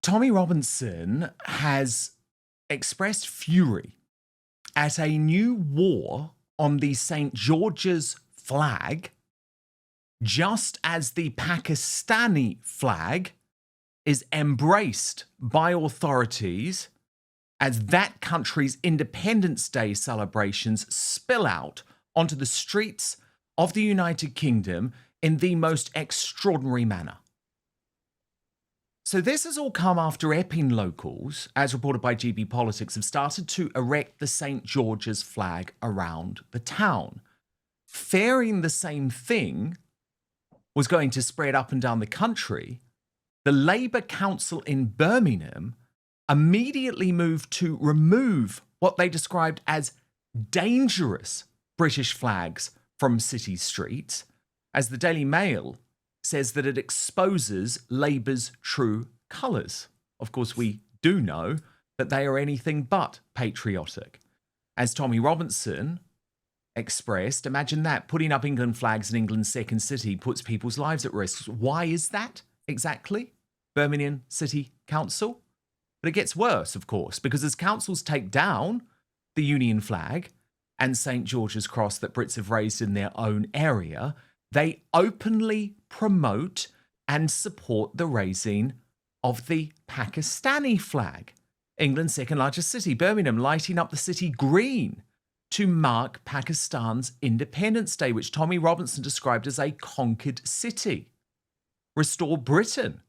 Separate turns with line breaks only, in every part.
Tommy Robinson has expressed fury at a new war on the St. George's flag, just as the Pakistani flag is embraced by authorities as that country's Independence Day celebrations spill out onto the streets of the United Kingdom in the most extraordinary manner. So this has all come after Epping locals, as reported by GB Politics, have started to erect the St. George's flag around the town. Fearing the same thing was going to spread up and down the country, the Labour Council in Birmingham immediately moved to remove what they described as dangerous British flags from city streets, as the Daily Mail says that it exposes Labour's true colours. Of course, we do know that they are anything but patriotic. As Tommy Robinson expressed, imagine that, putting up England flags in England's second city puts people's lives at risk. Why is that exactly? Birmingham City Council? But it gets worse, of course, because as councils take down the Union flag and St. George's Cross that Brits have raised in their own area, they openly promote and support the raising of the Pakistani flag. England's second largest city, Birmingham, lighting up the city green to mark Pakistan's Independence Day, which Tommy Robinson described as a conquered city. Restore Britain.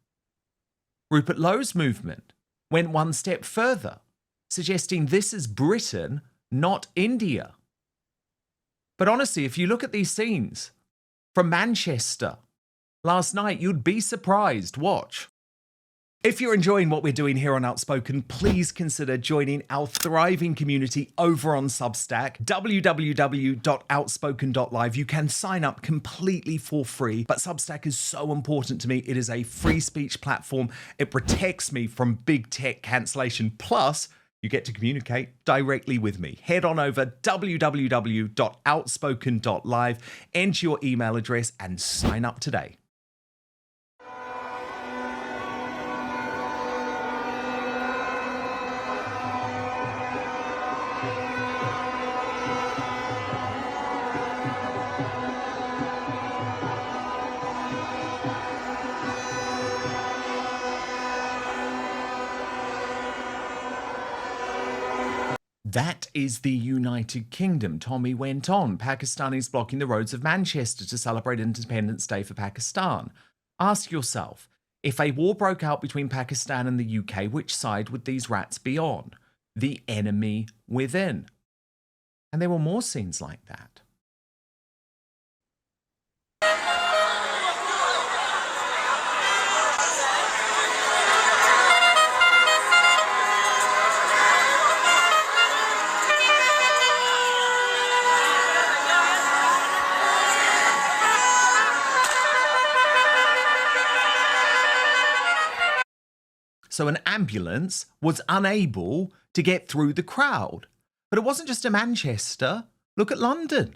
Rupert Lowe's movement went one step further, suggesting this is Britain, not India. But honestly, if you look at these scenes from Manchester last night, you'd be surprised. Watch. If you're enjoying what we're doing here on Outspoken, please consider joining our thriving community over on Substack, www.outspoken.live. You can sign up completely for free, but Substack is so important to me. It is a free speech platform. It protects me from big tech cancellation. Plus, you get to communicate directly with me. Head on over www.outspoken.live, enter your email address, and sign up today. That is the United Kingdom, Tommy went on. Pakistanis blocking the roads of Manchester to celebrate Independence Day for Pakistan. Ask yourself, if a war broke out between Pakistan and the UK, which side would these rats be on? The enemy within. And there were more scenes like that. So an ambulance was unable to get through the crowd. But it wasn't just in Manchester. Look at London.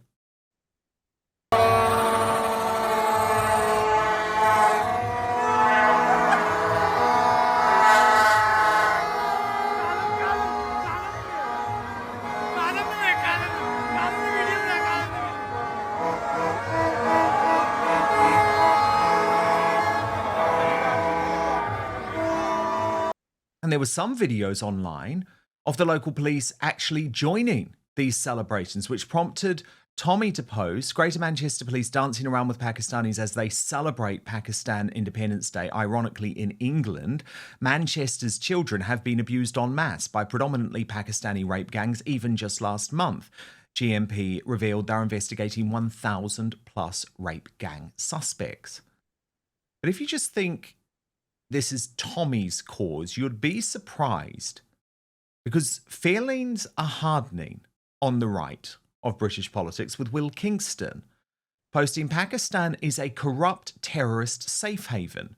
And there were some videos online of the local police actually joining these celebrations, which prompted Tommy to post Greater Manchester Police dancing around with Pakistanis as they celebrate Pakistan Independence Day. Ironically, in England, Manchester's children have been abused en masse by predominantly Pakistani rape gangs. Even just last month, GMP revealed they're investigating 1,000 plus rape gang suspects. But if you just think this is Tommy's cause, you'd be surprised, because feelings are hardening on the right of British politics, with Will Kingston posting Pakistan is a corrupt terrorist safe haven.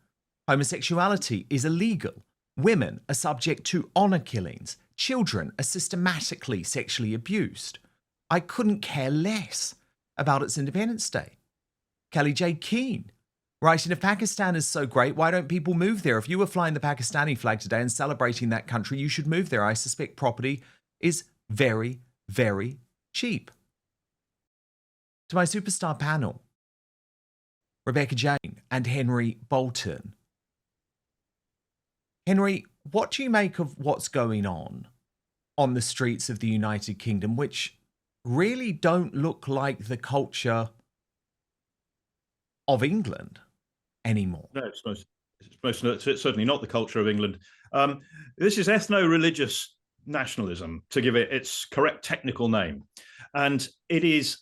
Homosexuality is illegal. Women are subject to honour killings. Children are systematically sexually abused. I couldn't care less about its Independence Day. Kelly J. Keane Right, and if Pakistan is so great, why don't people move there? If you were flying the Pakistani flag today and celebrating that country, you should move there. I suspect property is very, very cheap. To my superstar panel, Rebecca Jane and Henry Bolton. Henry, what do you make of what's going on the streets of the United Kingdom, which really don't look like the culture of England anymore?
No, it's certainly not the culture of England. This is ethno-religious nationalism, to give it its correct technical name. And it is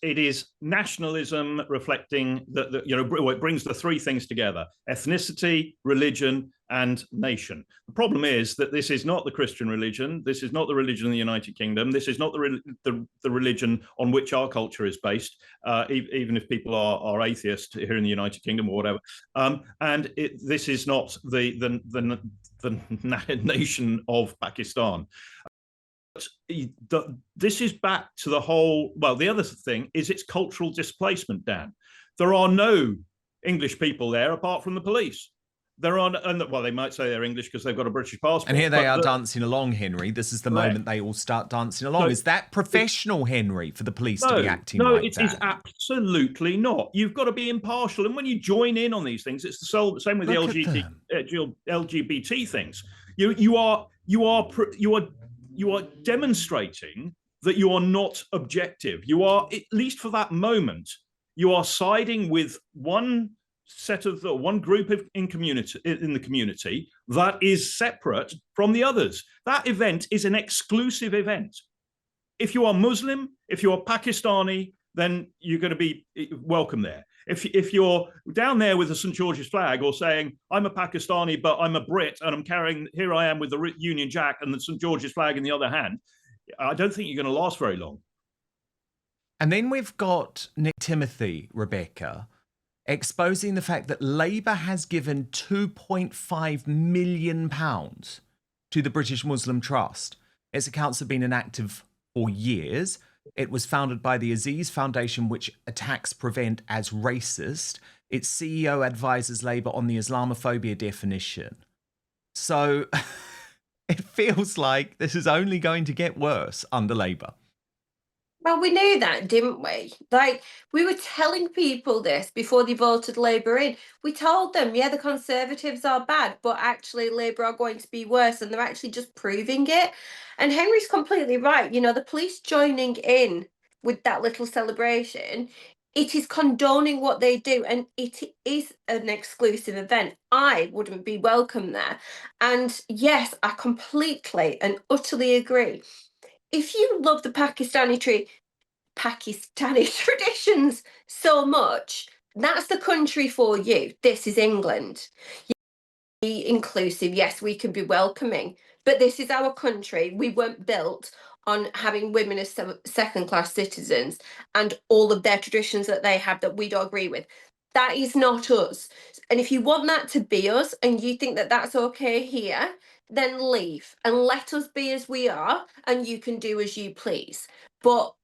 nationalism reflecting that it brings the three things together: ethnicity, religion, and nation. The problem is that this is not the Christian religion. This is not the religion of the United Kingdom. This is not the religion on which our culture is based, even if people are atheists here in the United Kingdom or whatever. This is not the nation of Pakistan. This is back to the whole. Well, the other thing is it's cultural displacement, Dan. There are no English people there apart from the police. There are, well, they might say they're English because they've got a British passport.
And here they are dancing along, Henry. This is the moment they all start dancing along. Is that professional, Henry, for the police to be acting like that?
No, it is absolutely not. You've got to be impartial. And when you join in on these things, it's the same with the LGBT things. You are demonstrating that you are not objective. You are, at least for that moment, you are siding with one group in the community that is separate from the others. That event is an exclusive event. If you are Muslim, if you are Pakistani, then you're going to be welcome there. If you're down there with the St. George's flag, or saying, I'm a Pakistani, but I'm a Brit, and here I am with the Union Jack and the St. George's flag in the other hand, I don't think you're going to last very long.
And then we've got Nick Timothy, Rebecca, exposing the fact that Labour has given £2.5 million to the British Muslim Trust. Its accounts have been inactive for years. It was founded by the Aziz Foundation, which attacks Prevent as racist. Its CEO advises Labour on the Islamophobia definition. So it feels like this is only going to get worse under Labour.
Well, we knew that, didn't we? Like, we were telling people this before they voted Labour in. We told them, yeah, the Conservatives are bad, but actually Labour are going to be worse, and they're actually just proving it. And Henry's completely right. You know, the police joining in with that little celebration, it is condoning what they do, and it is an exclusive event. I wouldn't be welcome there. And yes, I completely and utterly agree. If you love the Pakistani traditions so much, that's the country for you. This is England. Be inclusive. Yes, we can be welcoming, but this is our country. We weren't built on having women as second-class citizens and all of their traditions that they have that we don't agree with. That is not us. And if you want that to be us, and you think that that's okay here, then leave and let us be as we are, and you can do as you please. But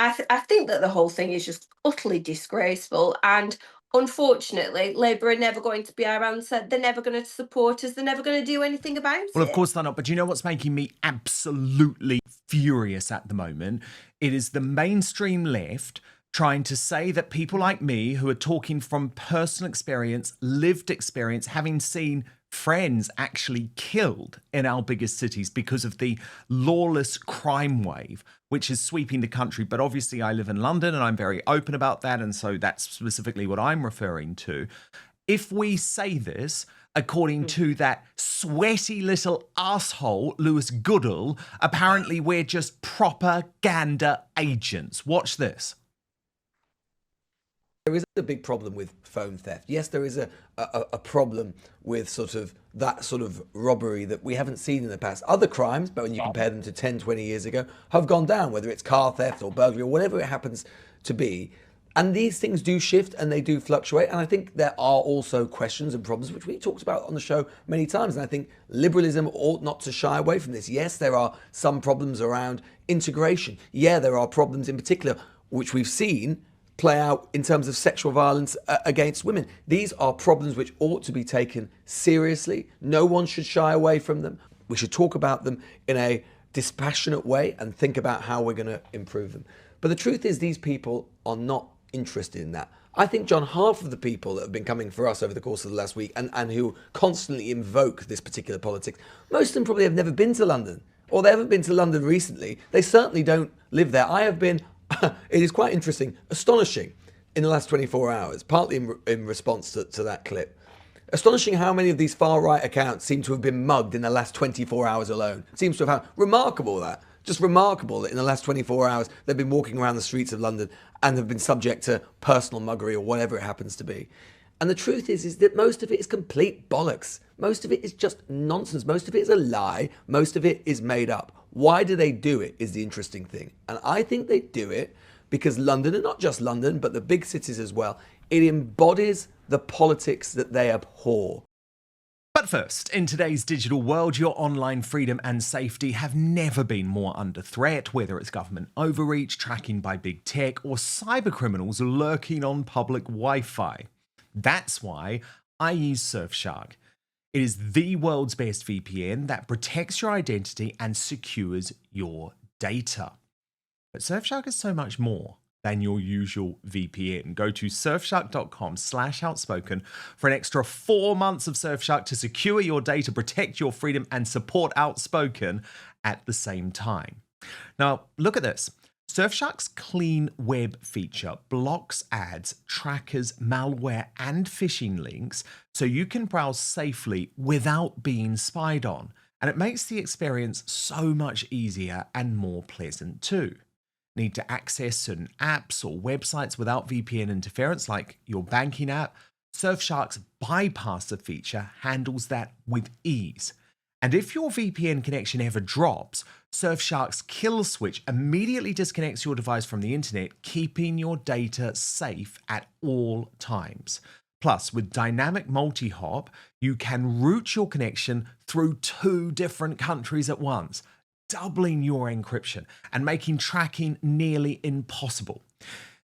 I think that the whole thing is just utterly disgraceful, and unfortunately, Labour are never going to be our answer. They're never going to support us. They're never going to do anything about it.
Well, of course they're not. But you know what's making me absolutely furious at the moment? It is the mainstream left trying to say that people like me, who are talking from personal experience, lived experience, having seen friends actually killed in our biggest cities because of the lawless crime wave, which is sweeping the country. But obviously I live in London and I'm very open about that. And so that's specifically what I'm referring to. If we say this, according to that sweaty little asshole, Lewis Goodall, apparently we're just propaganda agents. Watch this.
There is a big problem with phone theft. Yes, there is a problem with sort of that sort of robbery that we haven't seen in the past. Other crimes, but when you compare them to 10, 20 years ago, have gone down, whether it's car theft or burglary or whatever it happens to be. And these things do shift and they do fluctuate. And I think there are also questions and problems, which we talked about on the show many times. And I think liberalism ought not to shy away from this. Yes, there are some problems around integration. Yeah, there are problems in particular, which we've seen, play out in terms of sexual violence against women. These are problems which ought to be taken seriously. No one should shy away from them. We should talk about them in a dispassionate way and think about how we're going to improve them. But the truth is, these people are not interested in that. I think, John, half of the people that have been coming for us over the course of the last week and who constantly invoke this particular politics, most of them probably have never been to London, or they haven't been to London recently. They certainly don't live there. I have been, it is quite interesting, astonishing in the last 24 hours, partly in response to that clip. Astonishing how many of these far-right accounts seem to have been mugged in the last 24 hours alone. Seems to have had, remarkable that. Just remarkable that in the last 24 hours they've been walking around the streets of London and have been subject to personal muggery or whatever it happens to be. And the truth is that most of it is complete bollocks. Most of it is just nonsense. Most of it is a lie. Most of it is made up. Why do they do it is the interesting thing. And I think they do it because London, and not just London, but the big cities as well, it embodies the politics that they abhor.
But first, in today's digital world, your online freedom and safety have never been more under threat, whether it's government overreach, tracking by big tech, or cybercriminals lurking on public Wi-Fi. That's why I use Surfshark. It is the world's best VPN that protects your identity and secures your data. But Surfshark is so much more than your usual VPN. Go to surfshark.com/outspoken for an extra 4 months of Surfshark to secure your data, protect your freedom, and support Outspoken at the same time. Now, look at this. Surfshark's clean web feature blocks ads, trackers, malware, and phishing links so you can browse safely without being spied on. And it makes the experience so much easier and more pleasant too. Need to access certain apps or websites without VPN interference, like your banking app? Surfshark's bypasser feature handles that with ease. And if your VPN connection ever drops, Surfshark's kill switch immediately disconnects your device from the internet, keeping your data safe at all times. Plus, with dynamic multi-hop, you can route your connection through 2 different countries at once, doubling your encryption and making tracking nearly impossible.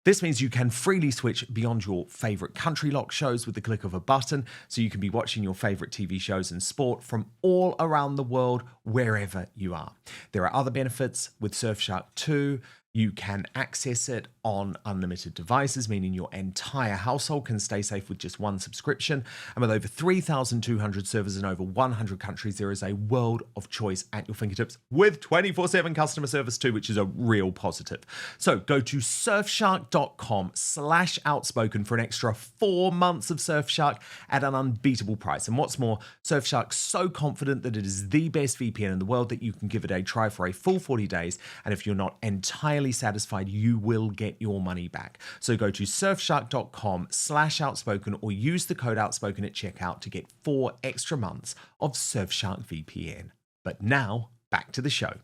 This means you can freely switch beyond your favorite country lock shows with the click of a button, so you can be watching your favorite TV shows and sport from all around the world, wherever you are. There are other benefits with Surfshark too. You can access it on unlimited devices, meaning your entire household can stay safe with just one subscription. And with over 3,200 servers in over 100 countries, there is a world of choice at your fingertips with 24/7 customer service too, which is a real positive. So go to surfshark.com/outspoken for an extra 4 months of Surfshark at an unbeatable price. And what's more, Surfshark's so confident that it is the best VPN in the world that you can give it a try for a full 40 days. And if you're not entirely satisfied, you will get your money back. So go to surfshark.com/outspoken or use the code outspoken at checkout to get 4 extra months of Surfshark VPN. But now, back to the show.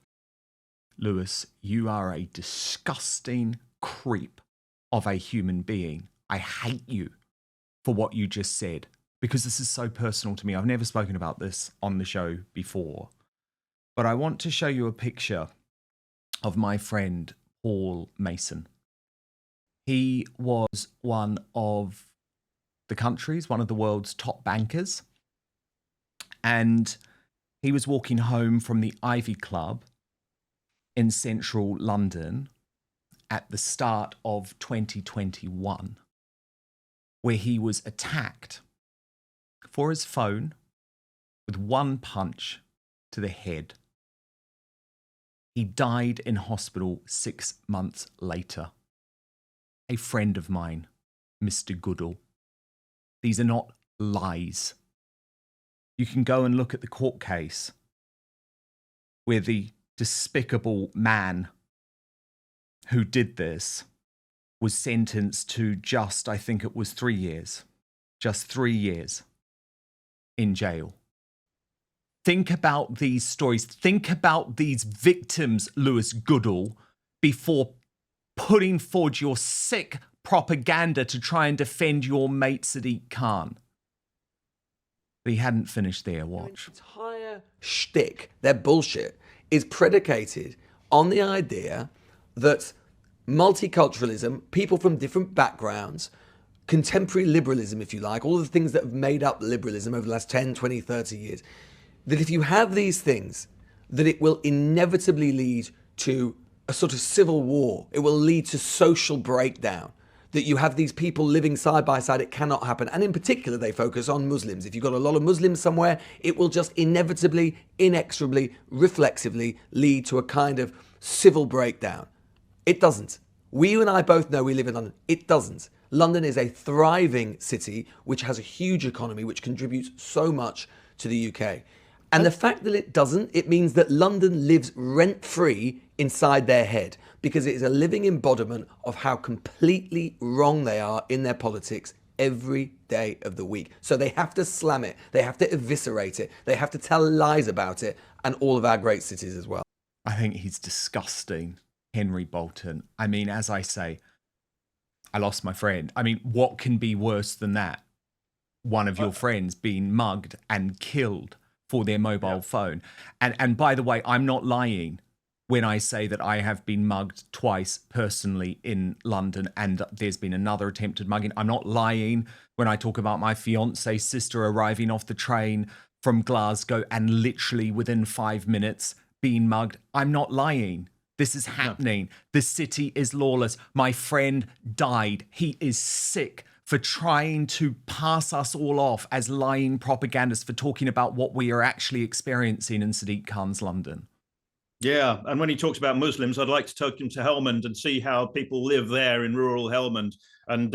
Lewis, you are a disgusting creep of a human being. I hate you for what you just said, because this is so personal to me. I've never spoken about this on the show before, but I want to show you a picture of my friend Paul Mason. He was one of the country's, one of the world's top bankers. And he was walking home from the Ivy Club in central London at the start of 2021, where he was attacked for his phone with 1 punch to the head. He died in hospital 6 months later. A friend of mine, Mr. Goodall. These are not lies. You can go and look at the court case where the despicable man who did this was sentenced to just, I think it was 3 years. Just 3 years in jail. Think about these stories. Think about these victims, Lewis Goodall, before putting forward your sick propaganda to try and defend your mate Sadiq Khan. But he hadn't finished there, watch.
Their entire shtick, their bullshit, is predicated on the idea that multiculturalism, people from different backgrounds, contemporary liberalism, if you like, all of the things that have made up liberalism over the last 10, 20, 30 years, that if you have these things, that it will inevitably lead to a sort of civil war. It will lead to social breakdown. That you have these people living side by side, it cannot happen. And in particular, they focus on Muslims. If you've got a lot of Muslims somewhere, it will just inevitably, inexorably, reflexively lead to a kind of civil breakdown. It doesn't. You and I both know we live in London. It doesn't. London is a thriving city which has a huge economy, which contributes so much to the UK. And the fact that it doesn't, it means that London lives rent-free inside their head, because it is a living embodiment of how completely wrong they are in their politics every day of the week. So they have to slam it, they have to eviscerate it, they have to tell lies about it, and all of our great cities as well.
I think he's disgusting, Henry Bolton. I mean, as I say, I lost my friend. I mean, what can be worse than that? One of your friends being mugged and killed for their mobile phone. And by the way, I'm not lying when I say that I have been mugged twice personally in London, and there's been another attempted mugging. I'm not lying when I talk about my fiance's sister arriving off the train from Glasgow and literally within 5 minutes being mugged. I'm not lying. This is happening. The city is lawless. My friend died. He is sick for trying to pass us all off as lying propagandists, for talking about what we are actually experiencing in Sadiq Khan's London.
Yeah, and when he talks about Muslims, I'd like to take him to Helmand and see how people live there in rural Helmand, and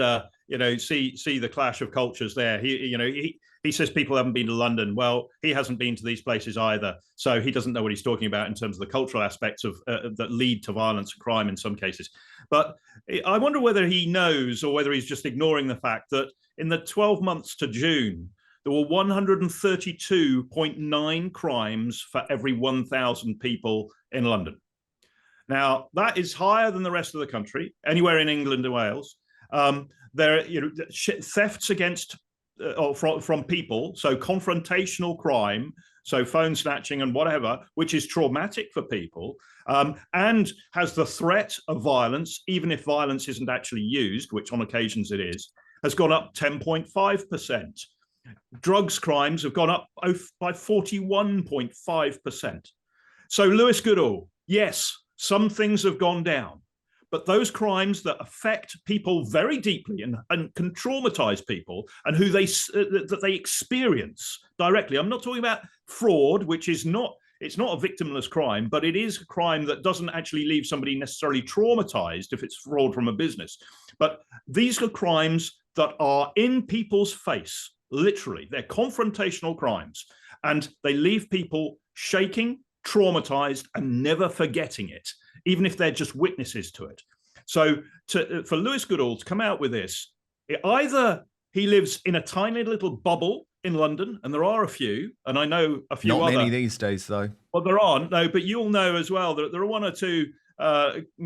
see the clash of cultures there. He says people haven't been to London. Well, he hasn't been to these places either, so he doesn't know what he's talking about in terms of the cultural aspects of that lead to violence and crime in some cases. But I wonder whether he knows, or whether he's just ignoring the fact that in the 12 months to June, there were 132.9 crimes for every 1,000 people in London. Now, that is higher than the rest of the country, anywhere in England and Wales. There, thefts against from people, so confrontational crime, so phone snatching and whatever, which is traumatic for people, and has the threat of violence, even if violence isn't actually used, which on occasions it is, has gone up 10.5%. Drugs crimes have gone up by 41.5%. So Lewis Goodall, yes, some things have gone down, but those crimes that affect people very deeply and can traumatize people, and who they experience directly. I'm not talking about fraud, which is not, it's not a victimless crime, but it is a crime that doesn't actually leave somebody necessarily traumatized if it's fraud from a business. But these are crimes that are in people's face, literally. They're confrontational crimes, and they leave people shaking, traumatized, and never forgetting it, even if they're just witnesses to it. So for Lewis Goodall to come out with this, either he lives in a tiny little bubble in London, and there are a few, and I know a few
Not
other.
many these days, though.
Well, there aren't, no, but you'll know as well that there are one or two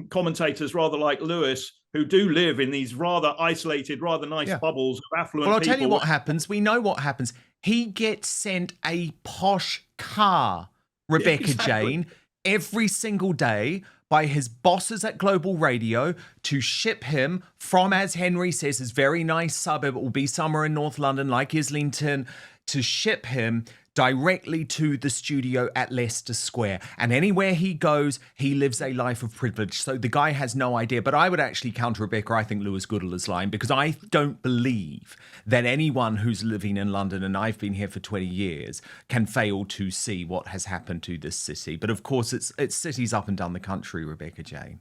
commentators rather like Lewis who do live in these rather isolated, rather nice bubbles of affluent people.
Well, I'll tell you what happens. We know what happens. He gets sent a posh car, Rebecca Jane, every single day by his bosses at Global Radio to ship him from, as Henry says, his very nice suburb. It will be somewhere in North London like Islington, to ship him directly to the studio at Leicester Square. And anywhere he goes, he lives a life of privilege. So the guy has no idea. But I would actually counter Rebecca. I think Lewis Goodall is lying, because I don't believe that anyone who's living in London, and I've been here for 20 years, can fail to see what has happened to this city. But of course, it's cities up and down the country, Rebecca Jane.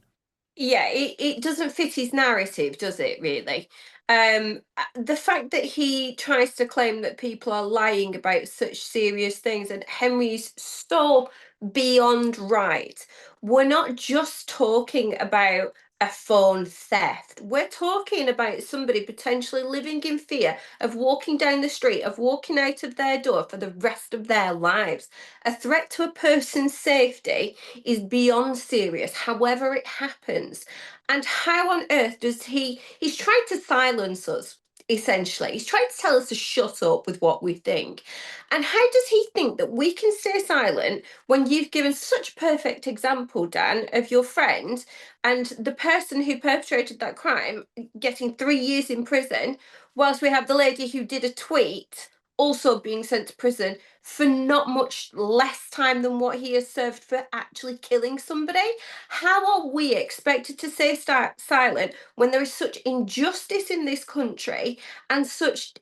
Yeah, it doesn't fit his narrative, does it, really? The fact that he tries to claim that people are lying about such serious things, and Henry's so beyond right. We're not just talking about a phone theft. We're talking about somebody potentially living in fear of walking down the street, of walking out of their door for the rest of their lives. A threat to a person's safety is beyond serious, however it happens. And how on earth does he's trying to silence us. essentially. He's trying to tell us to shut up with what we think. And how does he think that we can stay silent when you've given such a perfect example, Dan, of your friend and the person who perpetrated that crime getting 3 years in prison, whilst we have the lady who did a tweet also being sent to prison for not much less time than what he has served for actually killing somebody? How are we expected to stay silent when there is such injustice in this country and such?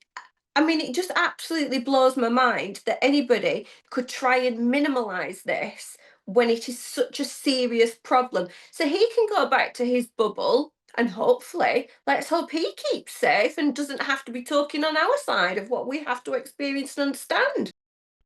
I mean, it just absolutely blows my mind that anybody could try and minimize this when it is such a serious problem. So he can go back to his bubble and hopefully, let's hope he keeps safe and doesn't have to be talking on our side of what we have to experience and understand.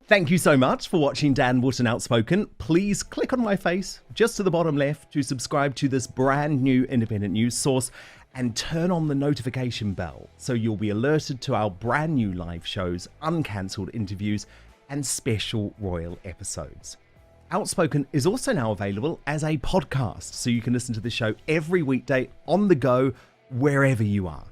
Thank you so much for watching Dan Wootton Outspoken. Please click on my face just to the bottom left to subscribe to this brand new independent news source and turn on the notification bell so you'll be alerted to our brand new live shows, uncancelled interviews, and special royal episodes. Outspoken is also now available as a podcast, so you can listen to the show every weekday on the go, wherever you are.